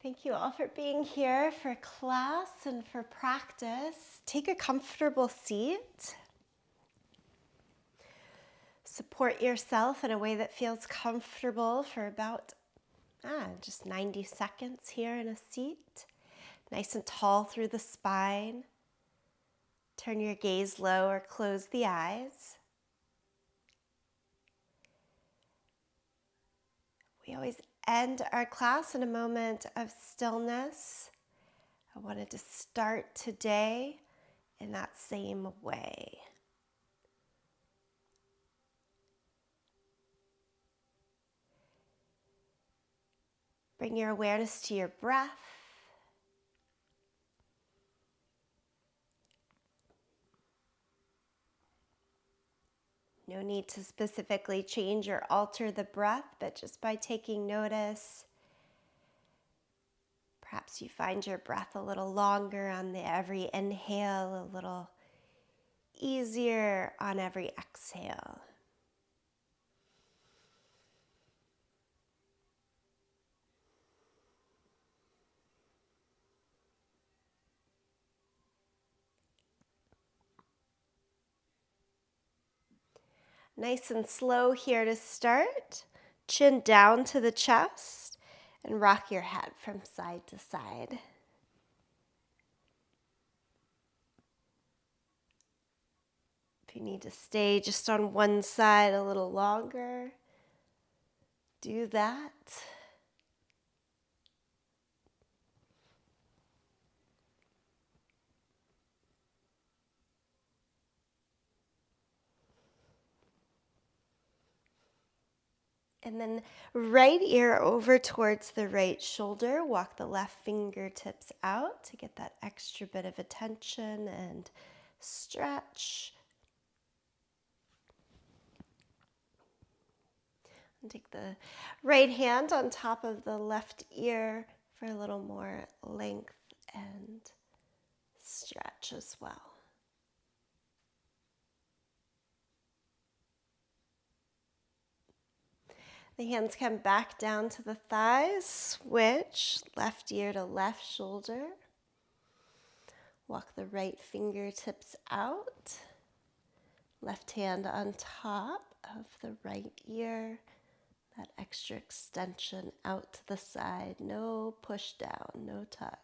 Thank you all for being here for class and for practice. Take a comfortable seat. Support yourself in a way that feels comfortable for about just 90 seconds here in a seat. Nice and tall through the spine. Turn your gaze low or close the eyes. We always end our class in a moment of stillness. I wanted to start today in that same way. Bring your awareness to your breath. No need to specifically change or alter the breath, but just by taking notice, perhaps you find your breath a little longer on every inhale, a little easier on every exhale. Nice and slow here to start. Chin down to the chest and rock your head from side to side. If you need to stay just on one side a little longer, do that. And then right ear over towards the right shoulder. Walk the left fingertips out to get that extra bit of attention and stretch. And take the right hand on top of the left ear for a little more length and stretch as well. The hands come back down to the thighs, switch left ear to left shoulder. Walk the right fingertips out, left hand on top of the right ear, that extra extension out to the side, no push down, no tug.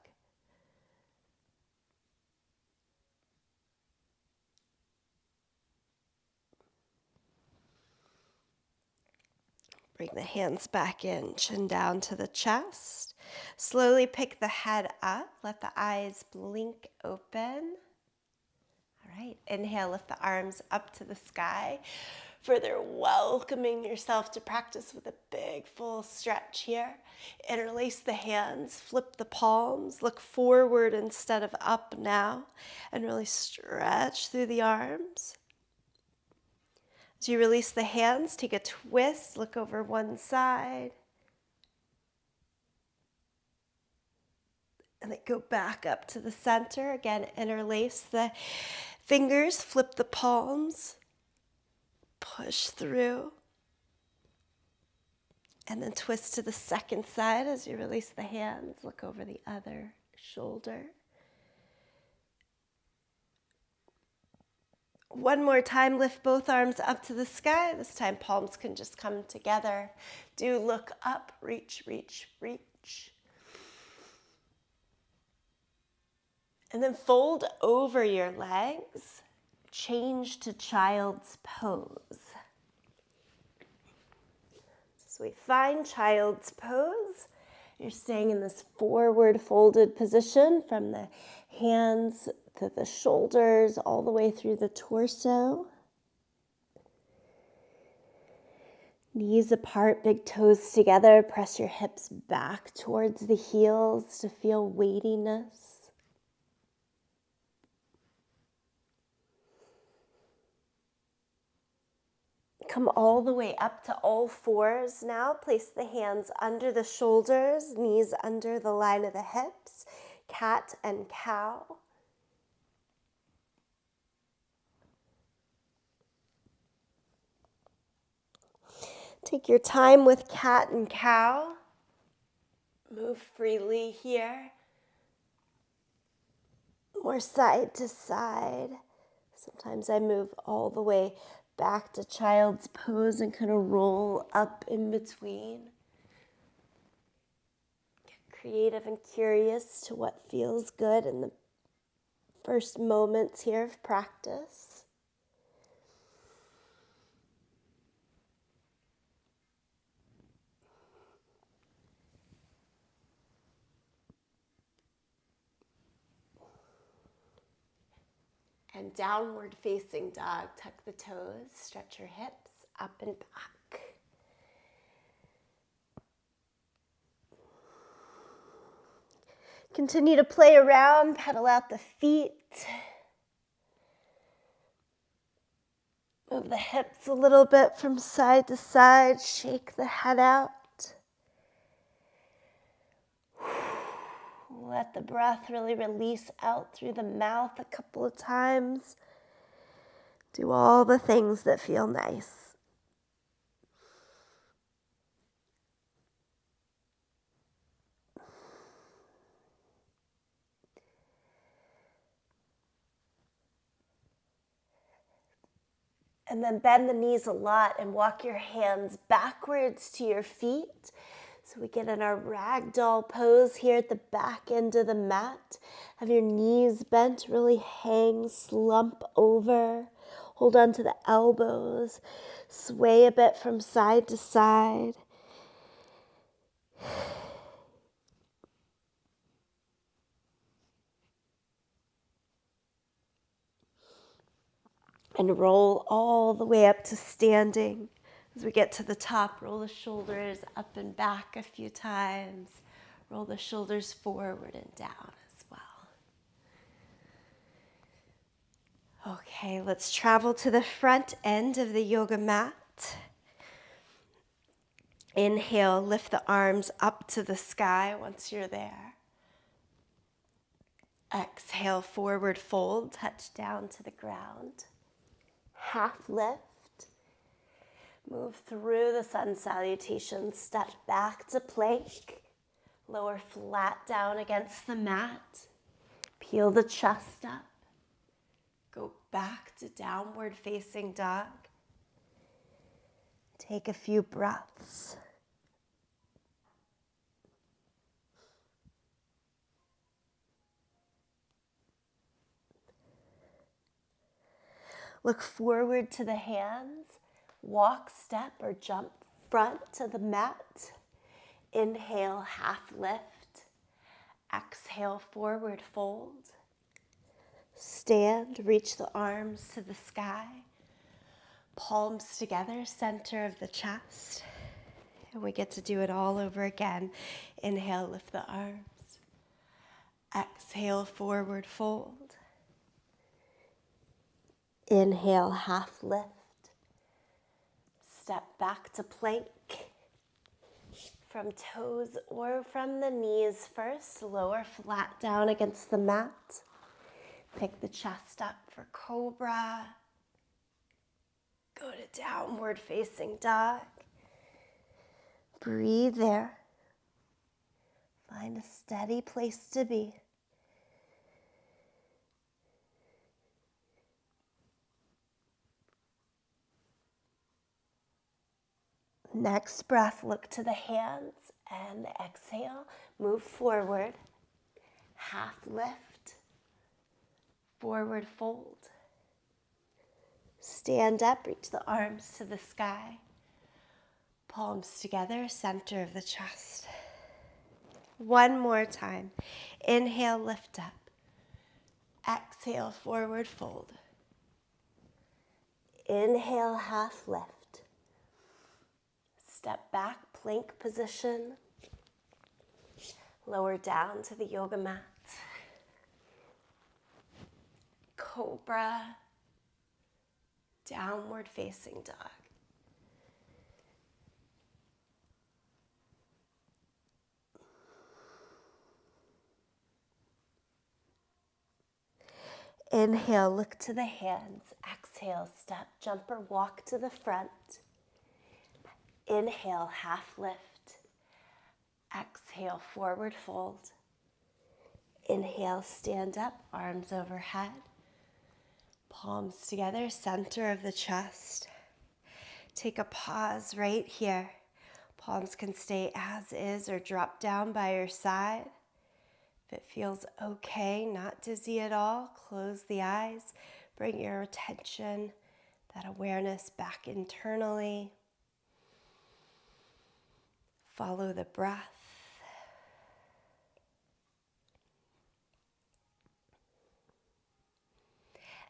Bring the hands back in, chin down to the chest. Slowly pick the head up. Let the eyes blink open. All right, inhale, lift the arms up to the sky. Further welcoming yourself to practice with a big full stretch here. Interlace the hands, flip the palms, look forward instead of up now, and really stretch through the arms. As you release the hands, take a twist, look over one side. And then go back up to the center. Again, interlace the fingers, flip the palms, push through. And then twist to the second side as you release the hands, look over the other shoulder. One more time, lift both arms up to the sky. This time palms can just come together. Do look up, reach, reach, reach. And then fold over your legs. Change to child's pose. So we find child's pose. You're staying in this forward folded position from the hands to the shoulders, all the way through the torso. Knees apart, big toes together. Press your hips back towards the heels to feel weightiness. Come all the way up to all fours now. Place the hands under the shoulders, knees under the line of the hips. Cat and cow. Take your time with cat and cow. Move freely here. More side to side. Sometimes I move all the way back to child's pose and kind of roll up in between. Get creative and curious to what feels good in the first moments here of practice. And downward facing dog, tuck the toes, stretch your hips up and back. Continue to play around, pedal out the feet. Move the hips a little bit from side to side, shake the head out. Let the breath really release out through the mouth a couple of times. Do all the things that feel nice. And then bend the knees a lot and walk your hands backwards to your feet. So we get in our ragdoll pose here at the back end of the mat. Have your knees bent, really hang, slump over. Hold on to the elbows. Sway a bit from side to side. And roll all the way up to standing. As we get to the top, roll the shoulders up and back a few times. Roll the shoulders forward and down as well. Okay, let's travel to the front end of the yoga mat. Inhale, lift the arms up to the sky once you're there. Exhale, forward fold, touch down to the ground. Half lift. Move through the sun salutation, step back to plank. Lower flat down against the mat. Peel the chest up. Go back to downward facing dog. Take a few breaths. Look forward to the hands. Walk, step, or jump front to the mat. Inhale, half lift. Exhale, forward fold. Stand, reach the arms to the sky. Palms together, center of the chest. And we get to do it all over again. Inhale, lift the arms. Exhale, forward fold. Inhale, half lift. Step back to plank. From toes or from the knees first, lower flat down against the mat. Pick the chest up for cobra. Go to downward facing dog. Breathe there. Find a steady place to be. Next breath, look to the hands and exhale. Move forward. Half lift. Forward fold. Stand up, reach the arms to the sky. Palms together, center of the chest. One more time. Inhale, lift up. Exhale, forward fold. Inhale, half lift. Step back, plank position. Lower down to the yoga mat. Cobra. Downward facing dog. Inhale, look to the hands. Exhale, step, jump or walk to the front. Inhale, half lift. Exhale. exhale, forward fold. Inhale, stand up, arms overhead. Palms together, center of the chest. Take a pause right here. Palms can stay as is or drop down by your side. If it feels okay, not dizzy at all, close the eyes. Bring your attention, that awareness back internally. Follow the breath.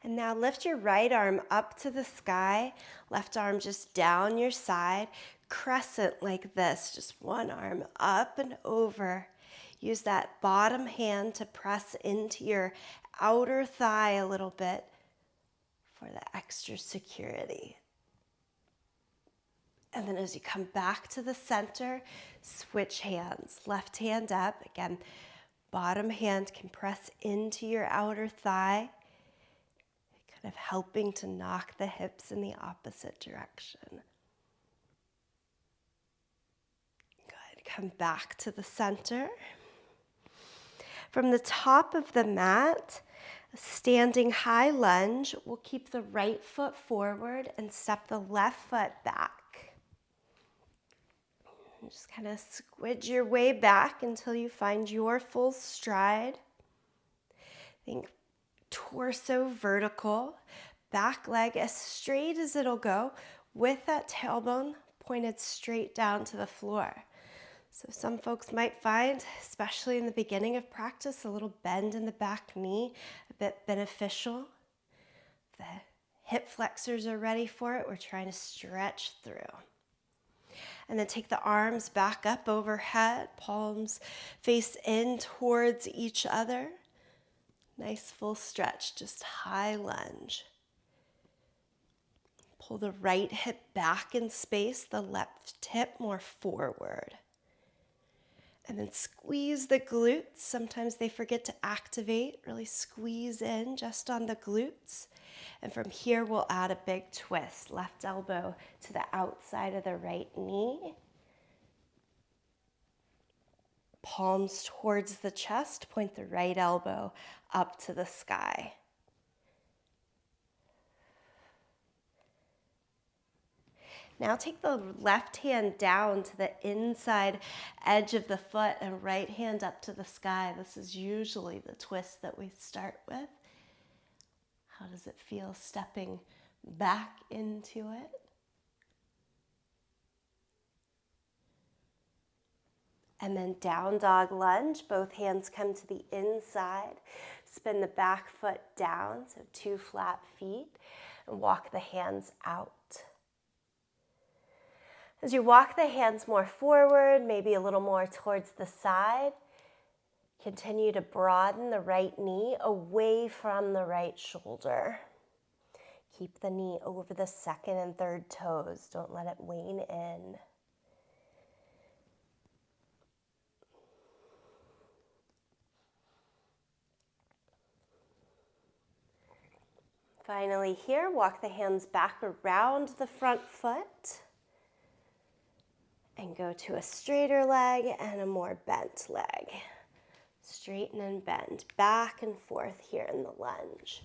And now lift your right arm up to the sky, left arm just down your side, crescent like this, just one arm up and over. Use that bottom hand to press into your outer thigh a little bit for the extra security. And then as you come back to the center, switch hands. Left hand up, again, bottom hand can press into your outer thigh, kind of helping to knock the hips in the opposite direction. Good. Come back to the center. From the top of the mat, a standing high lunge, we'll keep the right foot forward and step the left foot back. And just kind of squidge your way back until you find your full stride. Think torso vertical, back leg as straight as it'll go with that tailbone pointed straight down to the floor. So some folks might find, especially in the beginning of practice, a little bend in the back knee, a bit beneficial. The hip flexors are ready for it. We're trying to stretch through. And then take the arms back up overhead, palms face in towards each other. Nice full stretch, just high lunge. Pull the right hip back in space, the left hip more forward. And then squeeze the glutes. Sometimes they forget to activate. Really squeeze in just on the glutes. And from here, we'll add a big twist. Left elbow to the outside of the right knee. Palms towards the chest. Point the right elbow up to the sky. Now take the left hand down to the inside edge of the foot and right hand up to the sky. This is usually the twist that we start with. How does it feel stepping back into it? And then down dog lunge, both hands come to the inside. Spin the back foot down, so 2 flat feet, and walk the hands out. As you walk the hands more forward, maybe a little more towards the side, continue to broaden the right knee away from the right shoulder. Keep the knee over the second and third toes. Don't let it wane in. Finally here, walk the hands back around the front foot and go to a straighter leg and a more bent leg. Straighten and bend back and forth here in the lunge.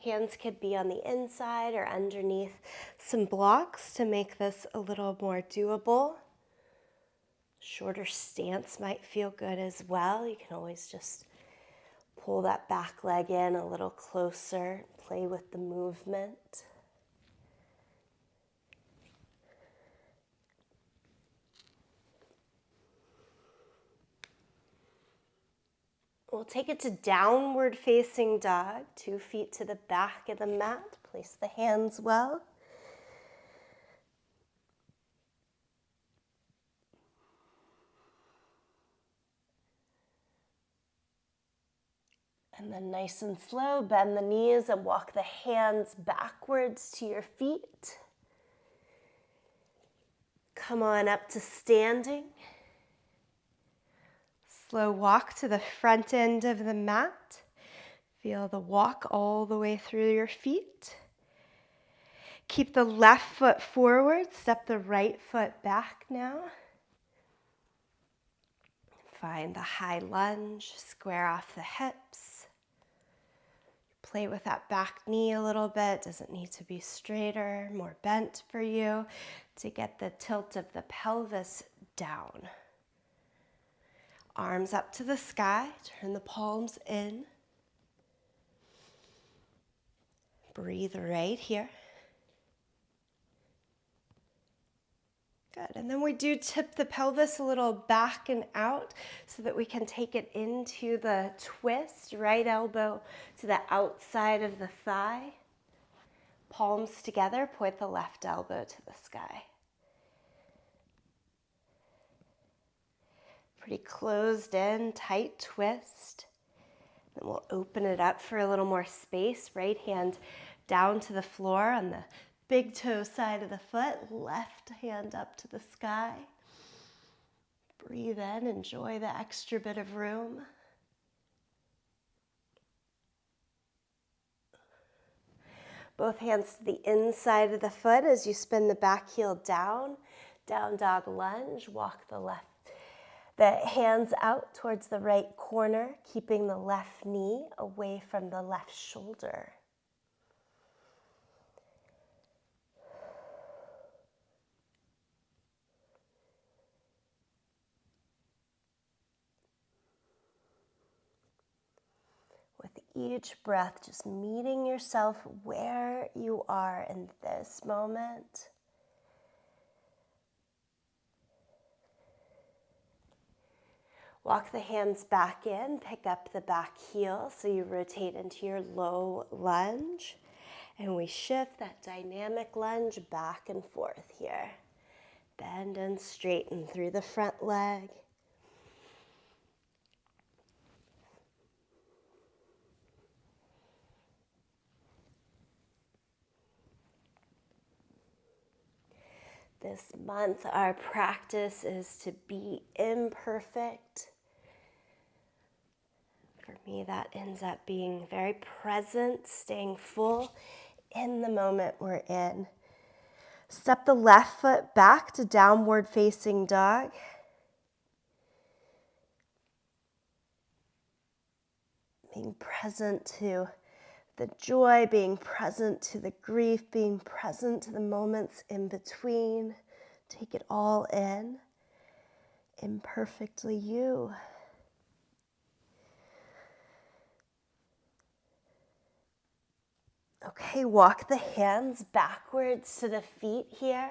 Hands could be on the inside or underneath some blocks to make this a little more doable. Shorter stance might feel good as well. You can always just pull that back leg in a little closer, play with the movement. We'll take it to downward facing dog, 2 feet to the back of the mat. Place the hands well. And then nice and slow, bend the knees and walk the hands backwards to your feet. Come on up to standing. Slow walk to the front end of the mat. Feel the walk all the way through your feet. Keep the left foot forward. Step the right foot back now. Find the high lunge, square off the hips. Play with that back knee a little bit. Doesn't need to be straighter, more bent for you to get the tilt of the pelvis down. Arms up to the sky, turn the palms in. Breathe right here. Good, and then we do tip the pelvis a little back and out so that we can take it into the twist, right elbow to the outside of the thigh. Palms together, point the left elbow to the sky. Pretty closed in, tight twist. Then we'll open it up for a little more space. Right hand down to the floor on the big toe side of the foot, left hand up to the sky. Breathe in, enjoy the extra bit of room. Both hands to the inside of the foot as you spin the back heel down. Down dog lunge, walk the hands out towards the right corner, keeping the left knee away from the left shoulder. With each breath, just meeting yourself where you are in this moment. Walk the hands back in, pick up the back heel so you rotate into your low lunge. And we shift that dynamic lunge back and forth here. Bend and straighten through the front leg. This month, our practice is to be imperfect. For me, that ends up being very present, staying full in the moment we're in. Step the left foot back to downward facing dog. Being present to the joy, being present to the grief, being present to the moments in between. Take it all in. Imperfectly you. Okay, walk the hands backwards to the feet here.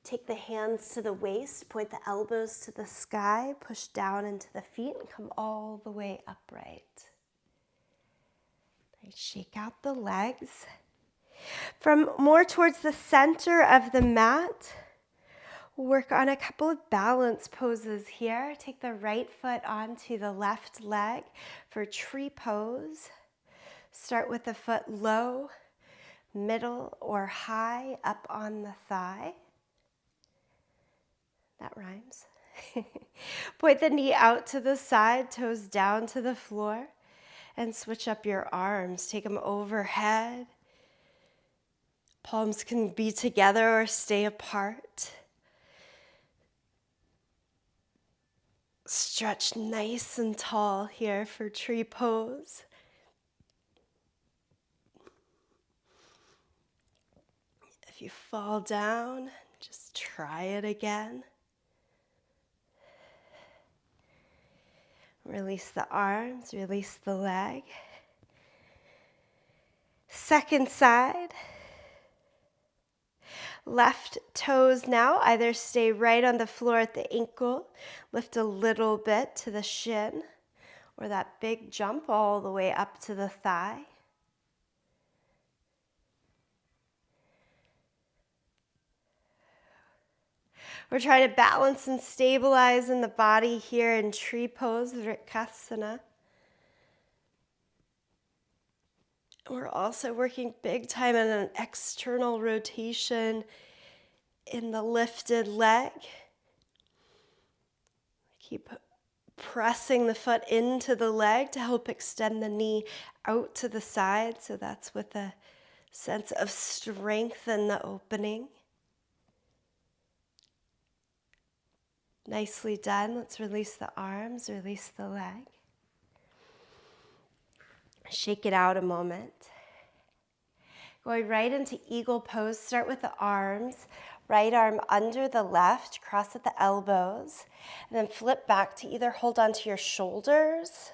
Take the hands to the waist, point the elbows to the sky, push down into the feet and come all the way upright. Shake out the legs. From more towards the center of the mat, we'll work on a couple of balance poses here. Take the right foot onto the left leg for tree pose. Start with the foot low, middle, or high up on the thigh. That rhymes. Point the knee out to the side, toes down to the floor. And switch up your arms. Take them overhead. Palms can be together or stay apart. Stretch nice and tall here for tree pose. If you fall down, just try it again. Release the arms, release the leg. Second side. Left toes now either stay right on the floor at the ankle, lift a little bit to the shin, or that big jump all the way up to the thigh. We're trying to balance and stabilize in the body here in tree pose, Vrksasana. We're also working big time on an external rotation in the lifted leg. Keep pressing the foot into the leg to help extend the knee out to the side. So that's with a sense of strength in the opening. Nicely done. Let's release the arms, release the leg. Shake it out a moment. Going right into eagle pose, start with the arms. Right arm under the left, cross at the elbows, and then flip back to either hold onto your shoulders,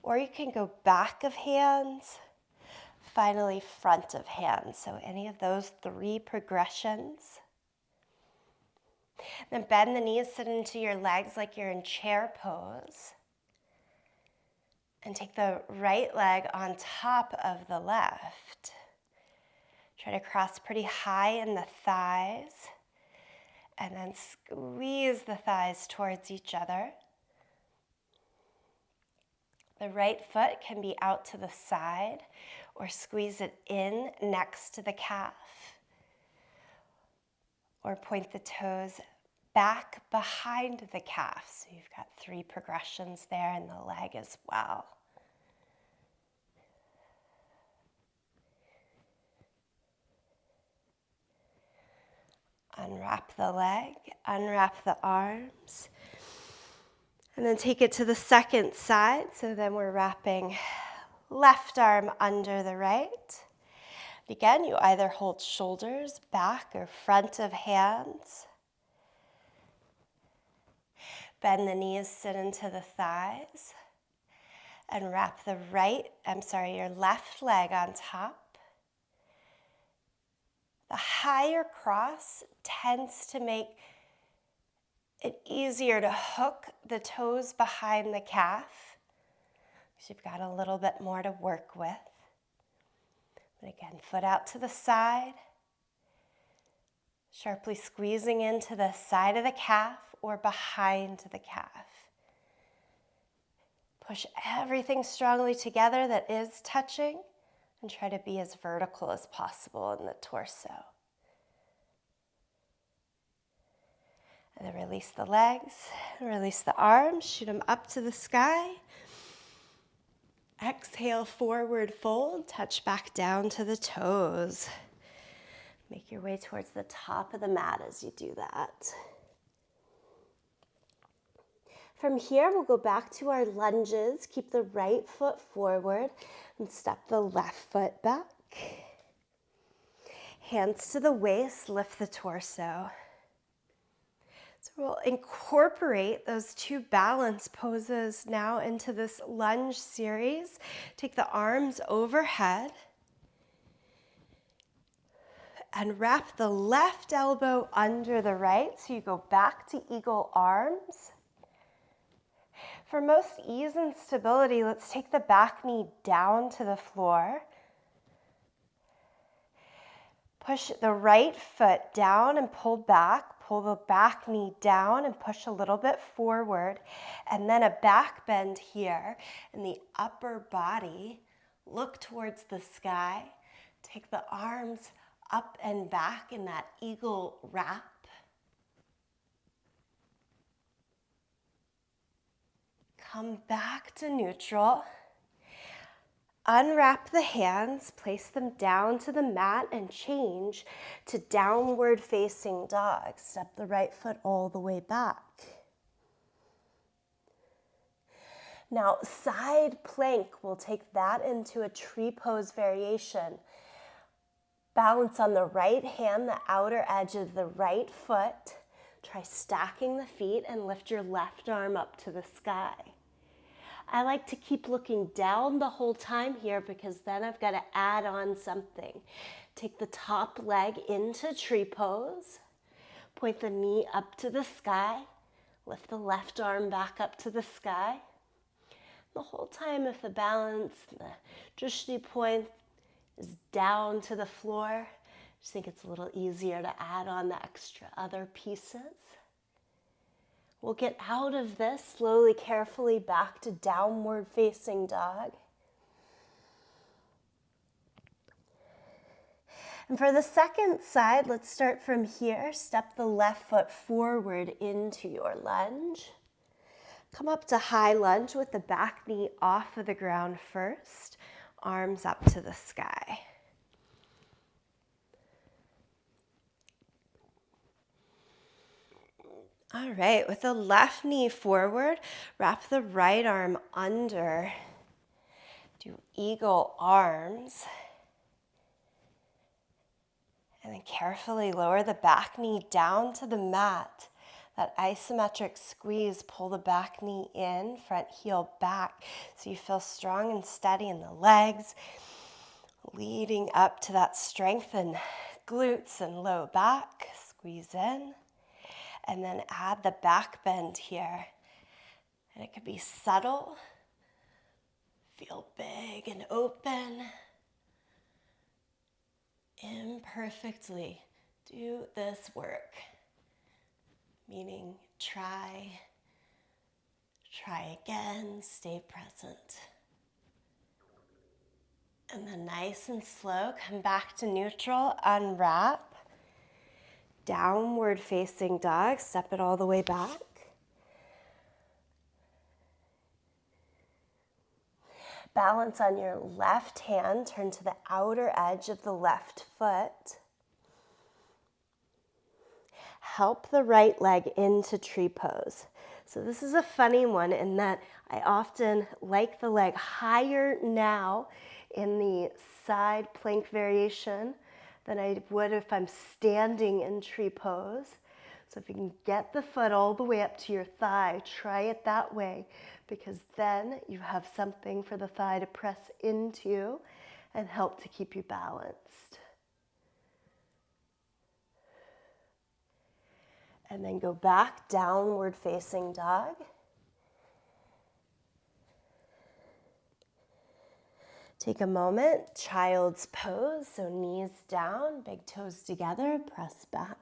or you can go back of hands, finally front of hands. So any of those 3 progressions. Then bend the knees, sit into your legs like you're in chair pose. And take the right leg on top of the left. Try to cross pretty high in the thighs. And then squeeze the thighs towards each other. The right foot can be out to the side or squeeze it in next to the calf. Or point the toes back behind the calf. So you've got 3 progressions there in the leg as well. Unwrap the leg, unwrap the arms, and then take it to the second side. So then we're wrapping left arm under the right. Again, you either hold shoulders, back, or front of hands. Bend the knees, sit into the thighs, and wrap your left leg on top. The higher cross tends to make it easier to hook the toes behind the calf, because you've got a little bit more to work with. And again, foot out to the side, sharply squeezing into the side of the calf or behind the calf. Push everything strongly together that is touching, and try to be as vertical as possible in the torso. And then release the legs, release the arms, shoot them up to the sky. Exhale, forward fold, touch back down to the toes. Make your way towards the top of the mat as you do that. From here, we'll go back to our lunges. Keep the right foot forward and step the left foot back. Hands to the waist, lift the torso. So we'll incorporate those 2 balance poses now into this lunge series. Take the arms overhead and wrap the left elbow under the right. So you go back to eagle arms. For most ease and stability, let's take the back knee down to the floor. Push the right foot down and pull back. Pull the back knee down and push a little bit forward. And then a back bend here in the upper body. Look towards the sky. Take the arms up and back in that eagle wrap. Come back to neutral. Unwrap the hands, place them down to the mat, and change to downward facing dog. Step the right foot all the way back. Now, side plank, we'll take that into a tree pose variation. Balance on the right hand, the outer edge of the right foot. Try stacking the feet and lift your left arm up to the sky. I like to keep looking down the whole time here, because then I've got to add on something. Take the top leg into tree pose. Point the knee up to the sky. Lift the left arm back up to the sky. The whole time, if the balance, the drishti point is down to the floor, I just think it's a little easier to add on the extra other pieces. We'll get out of this slowly, carefully back to downward facing dog. And for the second side, let's start from here. Step the left foot forward into your lunge. Come up to high lunge with the back knee off of the ground first. Arms up to the sky. All right, with the left knee forward, wrap the right arm under. Do eagle arms. And then carefully lower the back knee down to the mat. That isometric squeeze, pull the back knee in, front heel back, so you feel strong and steady in the legs, leading up to that strengthen glutes and low back. Squeeze in. And then add the back bend here. And it could be subtle. Feel big and open. Imperfectly do this work. Meaning try again, stay present. And then nice and slow, come back to neutral, unwrap. Downward facing dog, step it all the way back. Balance on your left hand, turn to the outer edge of the left foot. Help the right leg into tree pose. So this is a funny one in that I often like the leg higher now in the side plank variation than I would if I'm standing in tree pose. So if you can get the foot all the way up to your thigh, try it that way, because then you have something for the thigh to press into and help to keep you balanced. And then go back, downward facing dog. Take a moment, child's pose, so knees down, big toes together, press back.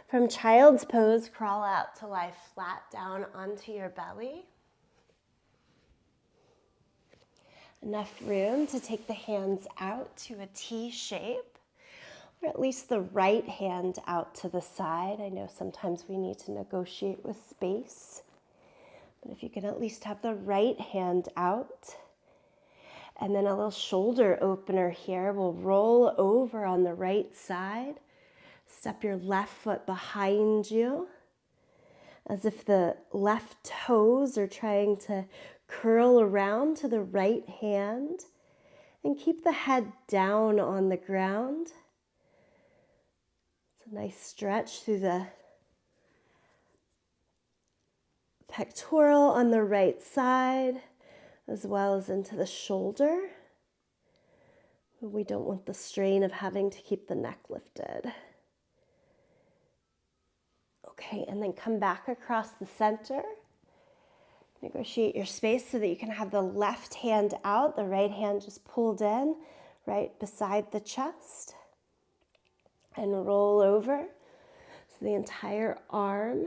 From child's pose, crawl out to lie flat down onto your belly. Enough room to take the hands out to a T shape, or at least the right hand out to the side. I know sometimes we need to negotiate with space, but if you can at least have the right hand out. And then a little shoulder opener here. We'll roll over on the right side. Step your left foot behind you, as if the left toes are trying to curl around to the right hand, and keep the head down on the ground. It's a nice stretch through the pectoral on the right side, as well as into the shoulder. We don't want the strain of having to keep the neck lifted. Okay, and then come back across the center. Negotiate your space so that you can have the left hand out, the right hand just pulled in, right beside the chest. And roll over. So the entire arm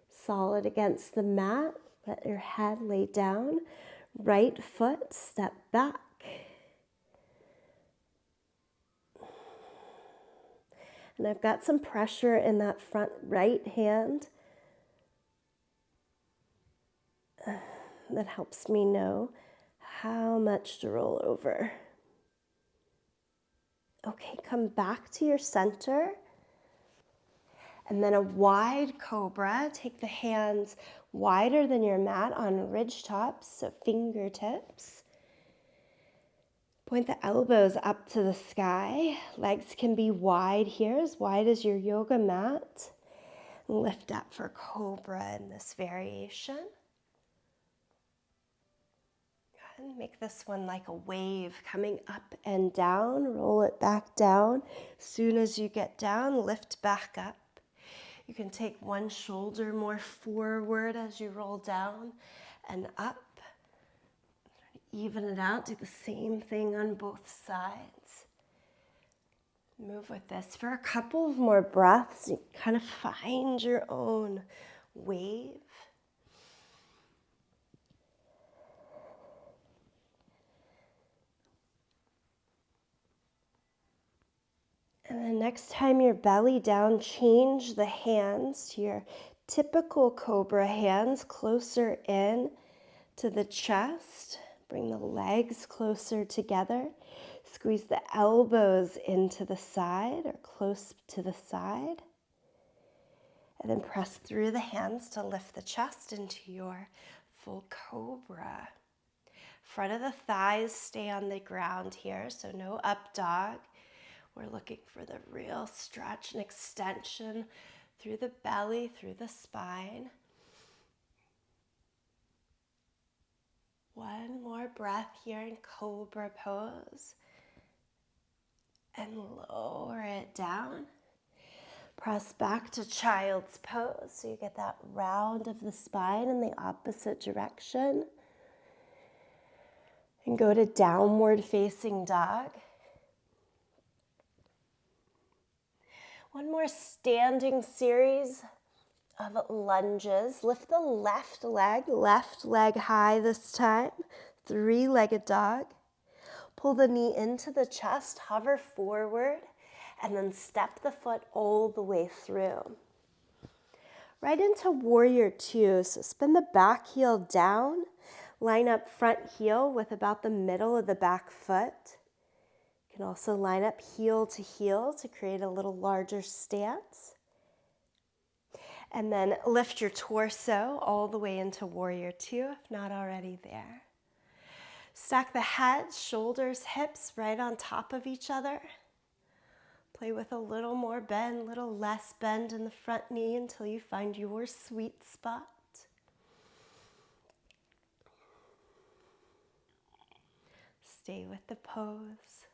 solid against the mat. Let your head lay down. Right foot, step back. And I've got some pressure in that front right hand. That helps me know how much to roll over. Okay, come back to your center. And then a wide cobra. Take the hands wider than your mat on ridge tops, so fingertips. Point the elbows up to the sky. Legs can be wide here, as wide as your yoga mat. Lift up for cobra in this variation. And make this one like a wave coming up and down. Roll it back down. As soon as you get down, lift back up. You can take one shoulder more forward as you roll down and up. Even it out. Do the same thing on both sides. Move with this for a couple of more breaths. You kind of find your own wave. And then next time you're belly down, change the hands to your typical cobra hands, closer in to the chest. Bring the legs closer together. Squeeze the elbows into the side or close to the side. And then press through the hands to lift the chest into your full cobra. Front of the thighs stay on the ground here, so no up dog. We're looking for the real stretch and extension through the belly, through the spine. One more breath here in cobra pose. And lower it down. Press back to child's pose so you get that round of the spine in the opposite direction. And go to downward facing dog. One more standing series of lunges. Lift the left leg high this time. 3-legged dog. Pull the knee into the chest, hover forward, and then step the foot all the way through. Right into warrior two. So spin the back heel down. Line up front heel with about the middle of the back foot. You can also line up heel to create a little larger stance. And then lift your torso all the way into warrior two, if not already there. Stack the head, shoulders, hips right on top of each other. Play with a little more bend, little less bend in the front knee until you find your sweet spot. Stay with the pose.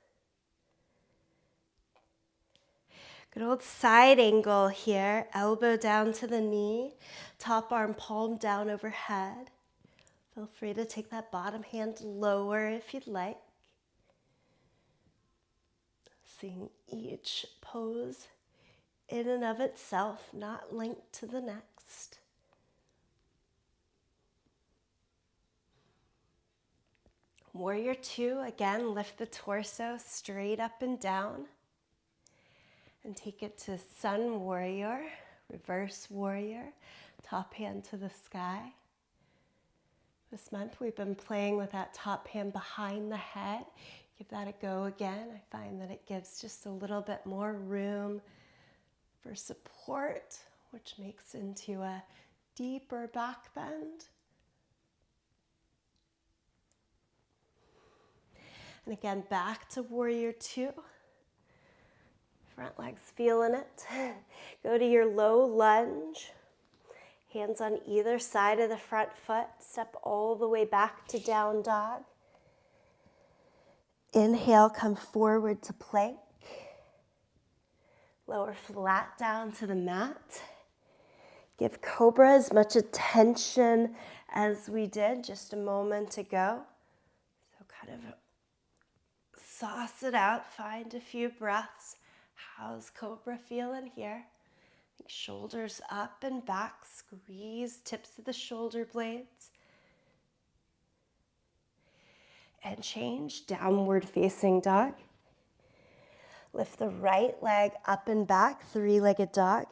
Good old side angle here, elbow down to the knee, top arm palm down overhead. Feel free to take that bottom hand lower if you'd like. Seeing each pose in and of itself, not linked to the next. Warrior two, again, lift the torso straight up and down. And take it to sun warrior, reverse warrior, top hand to the sky. This month we've been playing with that top hand behind the head. Give that a go again. I find that it gives just a little bit more room for support, which makes into a deeper back bend. And again, back to warrior two. Front leg's feeling it. Go to your low lunge. Hands on either side of the front foot. Step all the way back to down dog. Inhale, come forward to plank. Lower flat down to the mat. Give cobra as much attention as we did just a moment ago. So kind of sauce it out. Find a few breaths. How's cobra feeling here? Shoulders up and back, squeeze tips of the shoulder blades. And change, downward facing dog. Lift the right leg up and back, 3-legged dog.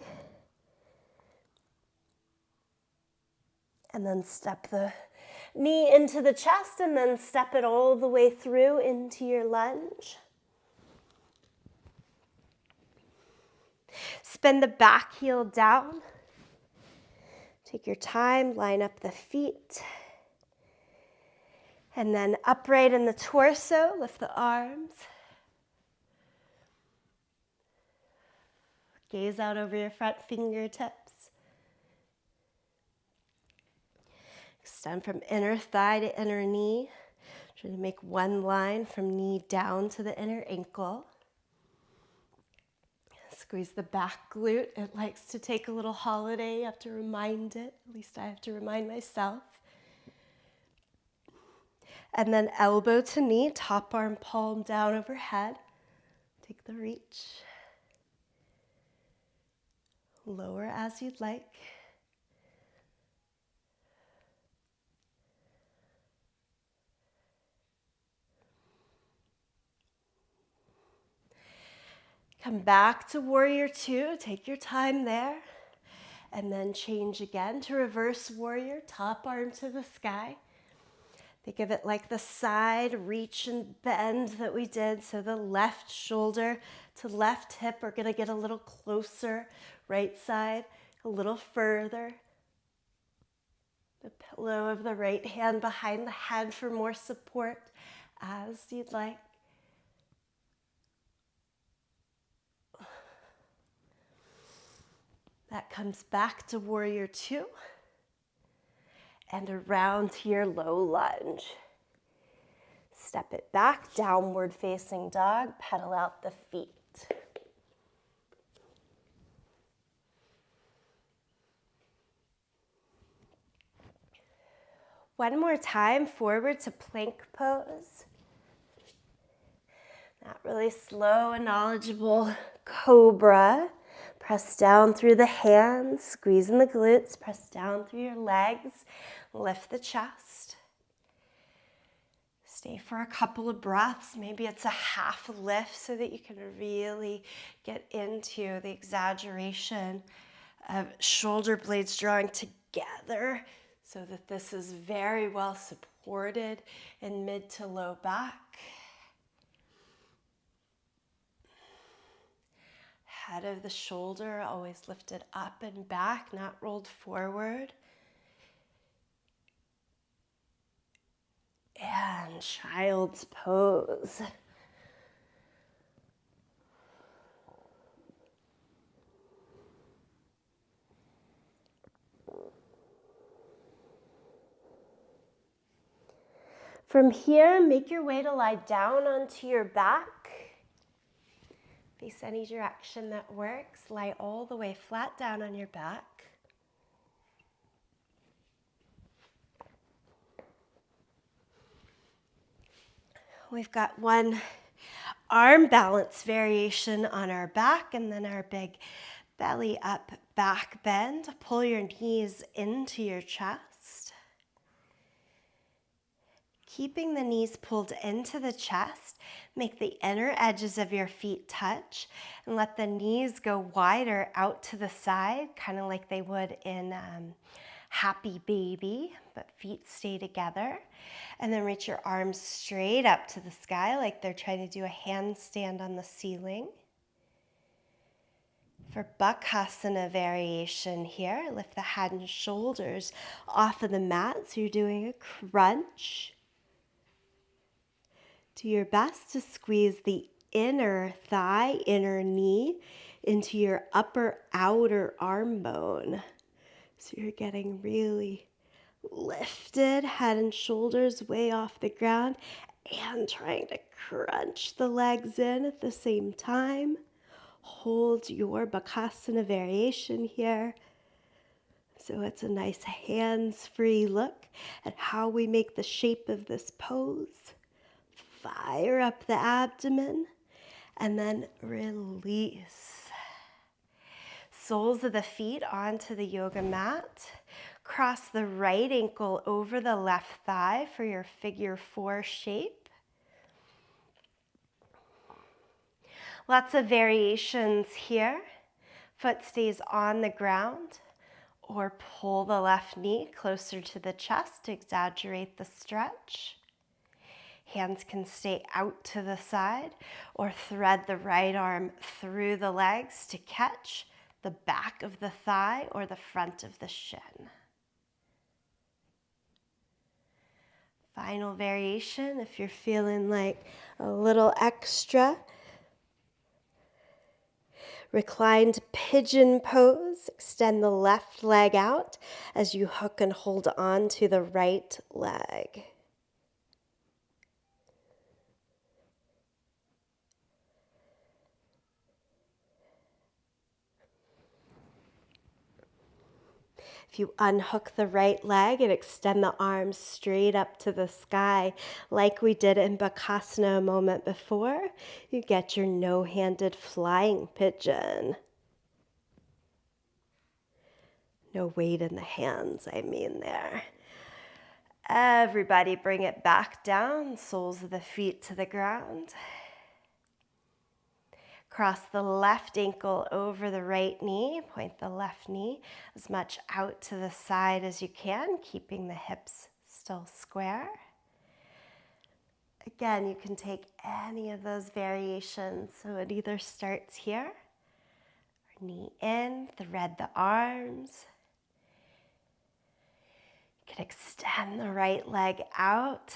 And then step the knee into the chest and then step it all the way through into your lunge. Spin the back heel down. Take your time, line up the feet. And then upright in the torso, lift the arms. Gaze out over your front fingertips. Extend from inner thigh to inner knee. Try to make one line from knee down to the inner ankle. Squeeze the back glute. It likes to take a little holiday. You have to remind it. At least I have to remind myself. And then elbow to knee, top arm palm down overhead. Take the reach. Lower as you'd like. Come back to warrior two, take your time there, and then change again to reverse warrior, top arm to the sky. Think of it like the side reach and bend that we did. So the left shoulder to left hip are going to get a little closer. Right side a little further. The pillow of the right hand behind the head for more support as you'd like. That comes back to warrior two and around to your low lunge. Step it back, downward facing dog, pedal out the feet. One more time, forward to plank pose. That really slow and knowledgeable cobra. Press down through the hands, squeeze in the glutes, press down through your legs, lift the chest. Stay for a couple of breaths. Maybe it's a half lift so that you can really get into the exaggeration of shoulder blades drawing together so that this is very well supported in mid to low back. Head of the shoulder always lifted up and back, not rolled forward. And child's pose. From here, make your way to lie down onto your back. Face any direction that works. Lie all the way flat down on your back. We've got one arm balance variation on our back and then our big belly up back bend. Pull your knees into your chest. Keeping the knees pulled into the chest, make the inner edges of your feet touch and let the knees go wider out to the side, kind of like they would in Happy Baby, but feet stay together. And then reach your arms straight up to the sky like they're trying to do a handstand on the ceiling. For Bakasana variation here, lift the head and shoulders off of the mat so you're doing a crunch. Do your best to squeeze the inner thigh, inner knee into your upper outer arm bone. So you're getting really lifted, head and shoulders way off the ground, and trying to crunch the legs in at the same time. Hold your Bakasana variation here. So it's a nice hands-free look at how we make the shape of this pose. Fire up the abdomen and then release. Soles of the feet onto the yoga mat. Cross the right ankle over the left thigh for your figure four shape. Lots of variations here. Foot stays on the ground or pull the left knee closer to the chest to exaggerate the stretch. Hands can stay out to the side or thread the right arm through the legs to catch the back of the thigh or the front of the shin. Final variation, if you're feeling like a little extra. Reclined pigeon pose. Extend the left leg out as you hook and hold on to the right leg. If you unhook the right leg and extend the arms straight up to the sky, like we did in Bakasana a moment before, you get your no-handed flying pigeon. No weight in the hands, I mean there. Everybody bring it back down, soles of the feet to the ground. Cross the left ankle over the right knee. Point the left knee as much out to the side as you can, keeping the hips still square. Again, you can take any of those variations. So it either starts here, or knee in, thread the arms. You can extend the right leg out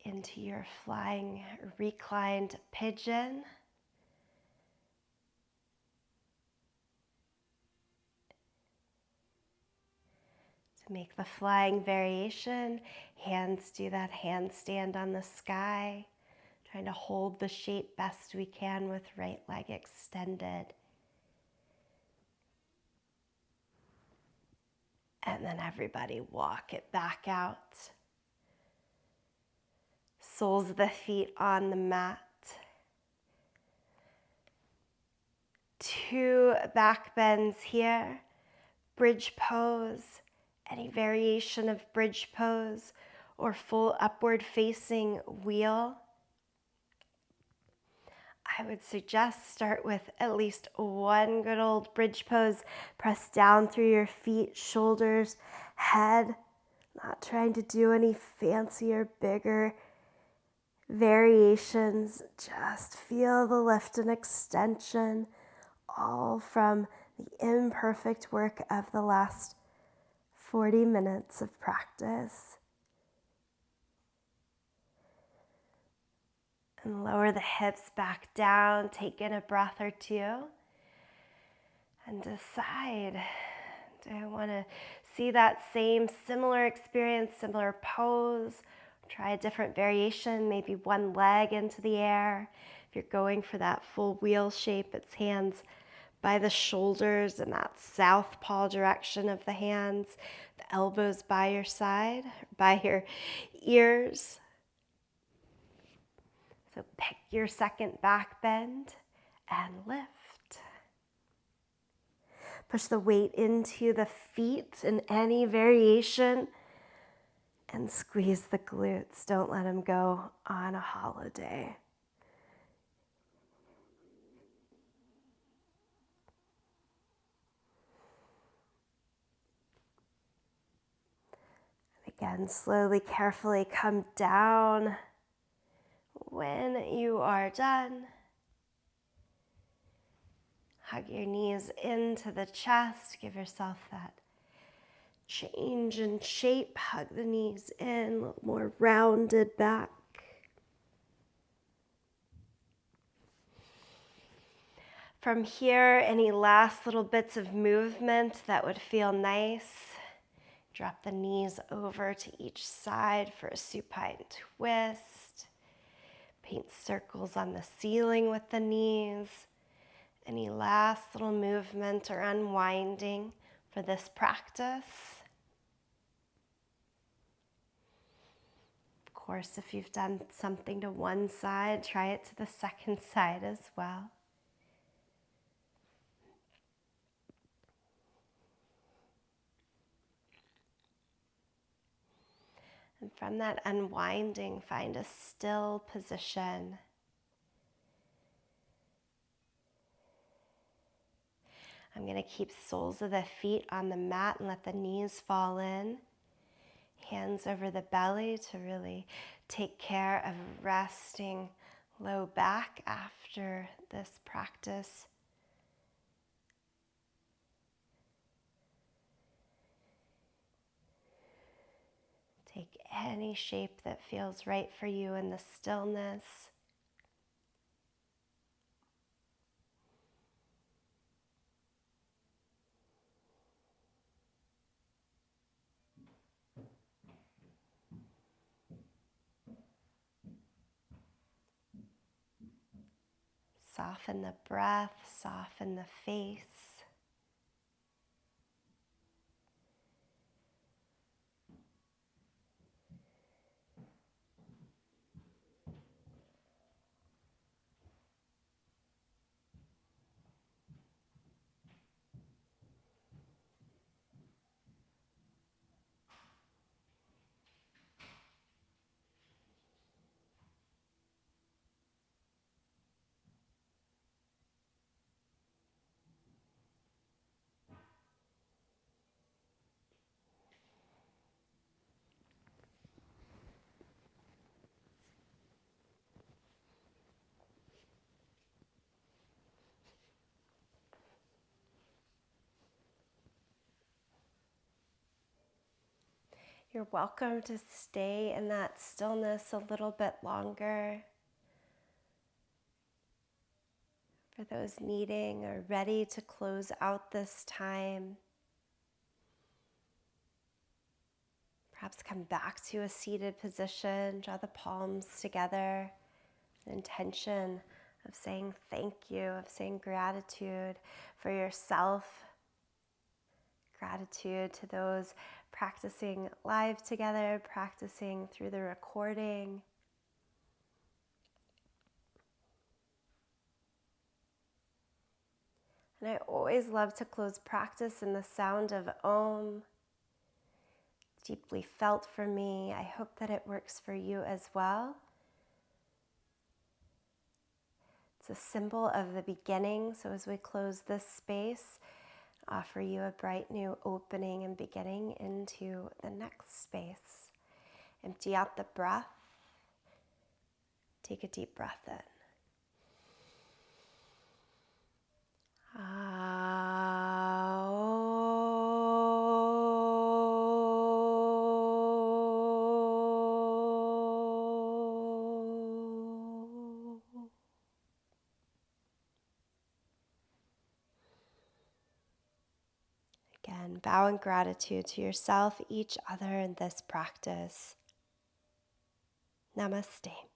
into your flying reclined pigeon. To make the flying variation, hands do that handstand on the sky, trying to hold the shape best we can with right leg extended. And then everybody walk it back out. Soles of the feet on the mat. 2 back bends here. Bridge pose, any variation of bridge pose or full upward facing wheel. I would suggest start with at least one good old bridge pose. Press down through your feet, shoulders, head. Not trying to do any fancier, bigger variations. Just feel the lift and extension, all from the imperfect work of the last 40 minutes of practice. And lower the hips back down, take in a breath or two, and decide, do I want to see that same similar experience, similar pose? Try a different variation, maybe one leg into the air. If you're going for that full wheel shape, it's hands by the shoulders in that southpaw direction of the hands, the elbows by your side, by your ears. So pick your second back bend and lift. Push the weight into the feet in any variation and squeeze the glutes. Don't let them go on a holiday. Again, slowly, carefully come down. When you are done, hug your knees into the chest. Give yourself that change in shape. Hug the knees in, a little more rounded back. From here, any last little bits of movement that would feel nice. Drop the knees over to each side for a supine twist. Paint circles on the ceiling with the knees. Any last little movement or unwinding for this practice. Of course, if you've done something to one side, try it to the second side as well. And from that unwinding, find a still position. I'm going to keep soles of the feet on the mat and let the knees fall in. Hands over the belly to really take care of resting low back after this practice. Take any shape that feels right for you in the stillness. Soften the breath, soften the face. You're welcome to stay in that stillness a little bit longer. For those needing or ready to close out this time, perhaps come back to a seated position, draw the palms together, an intention of saying thank you, of saying gratitude for yourself, gratitude to those practicing live together, practicing through the recording. And I always love to close practice in the sound of Om. Deeply felt for me. I hope that it works for you as well. It's a symbol of the beginning. So as we close this space, offer you a bright new opening and beginning into the next space. Empty out the breath. Take a deep breath in. Again, bow in gratitude to yourself, each other in this practice. Namaste.